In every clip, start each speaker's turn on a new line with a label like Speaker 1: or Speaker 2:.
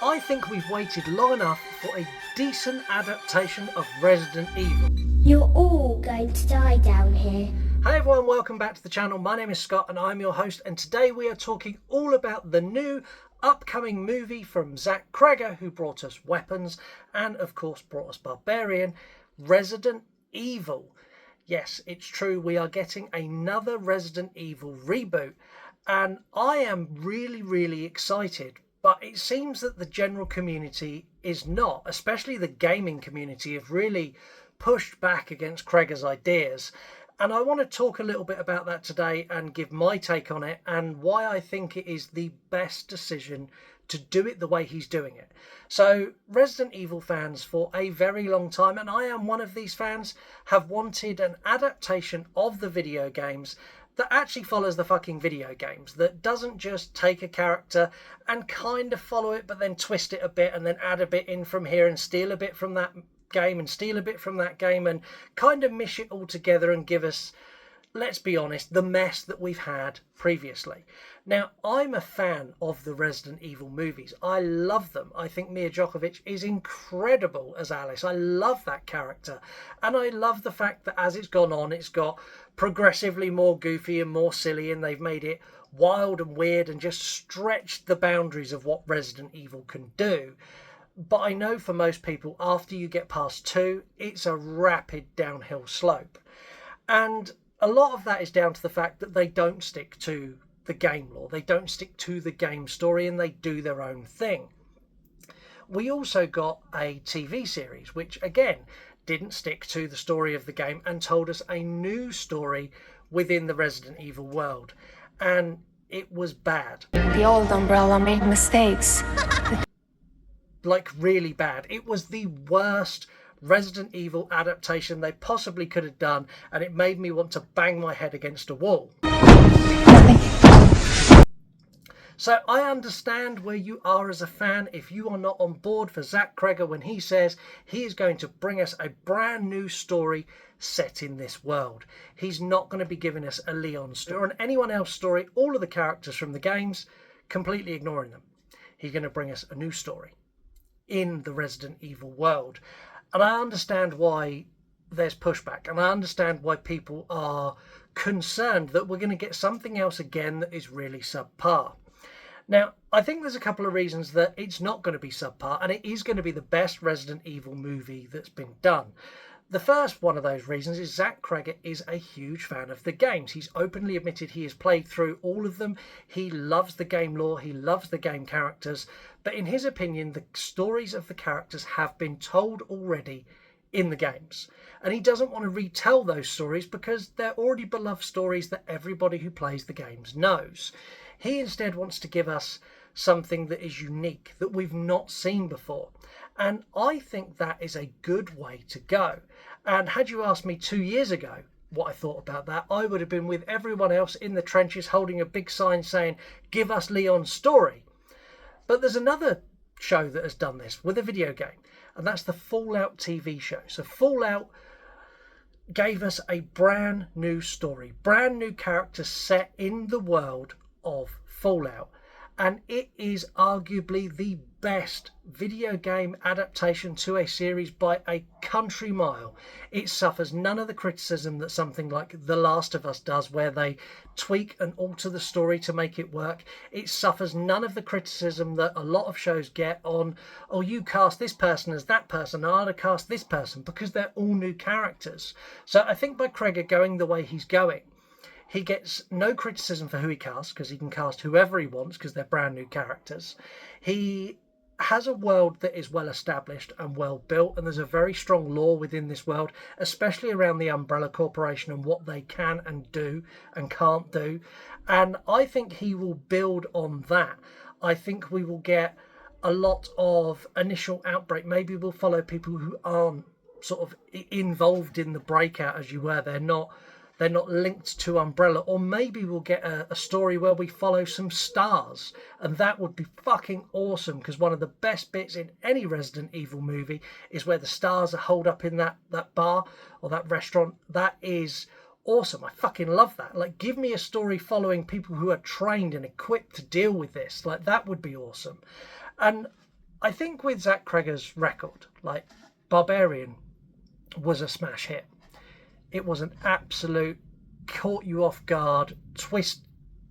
Speaker 1: I think we've waited long enough for a decent adaptation of Resident Evil.
Speaker 2: You're all going to die down here.
Speaker 1: Hi everyone, welcome back to the channel. My name is Scott and I'm your host, and today we are talking all about the new upcoming movie from Zach Cregger, who brought us Weapons and of course brought us Barbarian, Resident Evil. Yes, it's true, we are getting another Resident Evil reboot, and I am really excited. But it seems that the general community is not, especially the gaming community, have really pushed back against Cregger's ideas. And I want to talk a little bit about that today and give my take on it and why I think it is the best decision to do it the way he's doing it. So Resident Evil fans for a very long time, and I am one of these fans, have wanted an adaptation of the video games that actually follows the fucking video games, that doesn't just take a character and kind of follow it but then twist it a bit and then add a bit in from here and steal a bit from that game and steal a bit from that game and kind of mish it all together and give us, let's be honest, the mess that we've had previously. Now, I'm a fan of the Resident Evil movies. I love them. I think Mia Djokovic is incredible as Alice. I love that character. And I love the fact that as it's gone on, it's got progressively more goofy and more silly, and they've made it wild and weird and just stretched the boundaries of what Resident Evil can do. But I know for most people, after you get past 2, it's a rapid downhill slope. And a lot of that is down to the fact that they don't stick to the game lore. They don't stick to the game story and they do their own thing. We also got a TV series, which again, didn't stick to the story of the game and told us a new story within the Resident Evil world. And it was bad.
Speaker 3: The old Umbrella made mistakes.
Speaker 1: Like really bad. It was the worst Resident Evil adaptation they possibly could have done, and it made me want to bang my head against a wall. So I understand where you are as a fan if you are not on board for Zach Cregger when he says he is going to bring us a brand new story set in this world. He's not going to be giving us a Leon story or an anyone else story, all of the characters from the games, completely ignoring them. He's going to bring us a new story in the Resident Evil world. And I understand why there's pushback, and I understand why people are concerned that we're going to get something else again that is really subpar. Now, I think there's a couple of reasons that it's not going to be subpar, and it is going to be the best Resident Evil movie that's been done. The first one of those reasons is Zach Cregger is a huge fan of the games. He's openly admitted he has played through all of them. He loves the game lore. He loves the game characters. But in his opinion, the stories of the characters have been told already in the games. And he doesn't want to retell those stories because they're already beloved stories that everybody who plays the games knows. He instead wants to give us something that is unique, that we've not seen before. And I think that is a good way to go. And had you asked me 2 years ago what I thought about that, I would have been with everyone else in the trenches holding a big sign saying, "Give us Leon's story." But there's another show that has done this with a video game, and that's the Fallout TV show. So Fallout gave us a brand new story, brand new characters set in the world of Fallout. And it is arguably the best video game adaptation to a series by a country mile. It suffers none of the criticism that something like The Last of Us does, where they tweak and alter the story to make it work. It suffers none of the criticism that a lot of shows get on, oh, you cast this person as that person, and I'd cast this person, because they're all new characters. So I think by Cregger going the way he's going, he gets no criticism for who he casts, because he can cast whoever he wants because they're brand new characters. He has a world that is well established and well built, and there's a very strong lore within this world, especially around the Umbrella Corporation and what they can and do and can't do. And I think he will build on that. I think we will get a lot of initial outbreak. Maybe we'll follow people who aren't sort of involved in the breakout as you were. They're not linked to Umbrella. Or maybe we'll get a story where we follow some stars, and that would be fucking awesome, because one of the best bits in any Resident Evil movie is where the stars are holed up in that bar or that restaurant. That is awesome. I fucking love that. Like, give me a story following people who are trained and equipped to deal with this. Like, that would be awesome. And I think with Zach Cregger's record, like Barbarian was a smash hit. It was an absolute caught you off guard twist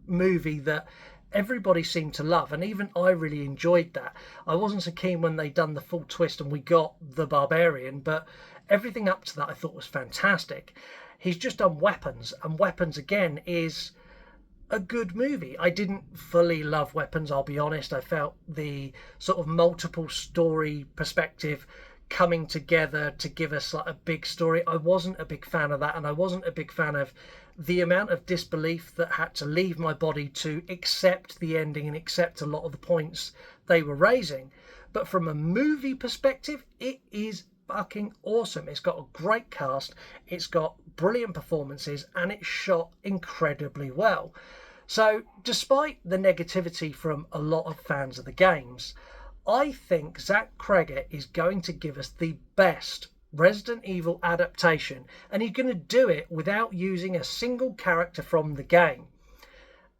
Speaker 1: movie that everybody seemed to love, and even I really enjoyed that. I wasn't so keen when they done the full twist and we got the Barbarian, but everything up to that I thought was fantastic. He's just done Weapons, and Weapons again is a good movie. I didn't fully love Weapons, I'll be honest. I felt the sort of multiple story perspective coming together to give us like a big story. I wasn't a big fan of that, and I wasn't a big fan of the amount of disbelief that had to leave my body to accept the ending and accept a lot of the points they were raising. But from a movie perspective, it is fucking awesome. It's got a great cast, it's got brilliant performances, and it's shot incredibly well. So despite the negativity from a lot of fans of the games, I think Zach Cregger is going to give us the best Resident Evil adaptation, and he's going to do it without using a single character from the game.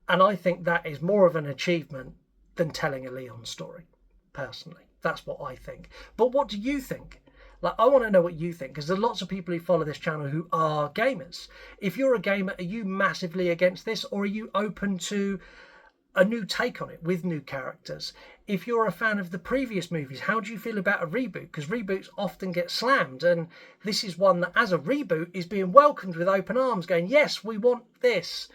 Speaker 1: And I think that is more of an achievement than telling a Leon story, personally. That's what I think. But what do you think? Like, I want to know what you think, because there's lots of people who follow this channel who are gamers. If you're a gamer, are you massively against this, or are you open to a new take on it with new characters? If you're a fan of the previous movies, how do you feel about a reboot? Because reboots often get slammed, and this is one that as a reboot is being welcomed with open arms, going, yes, we want this.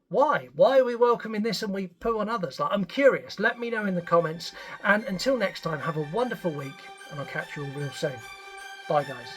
Speaker 1: Why are we welcoming this and we poo on others? Like, I'm curious. Let me know in the comments, and until next time, have a wonderful week, and I'll catch you all real soon. Bye guys.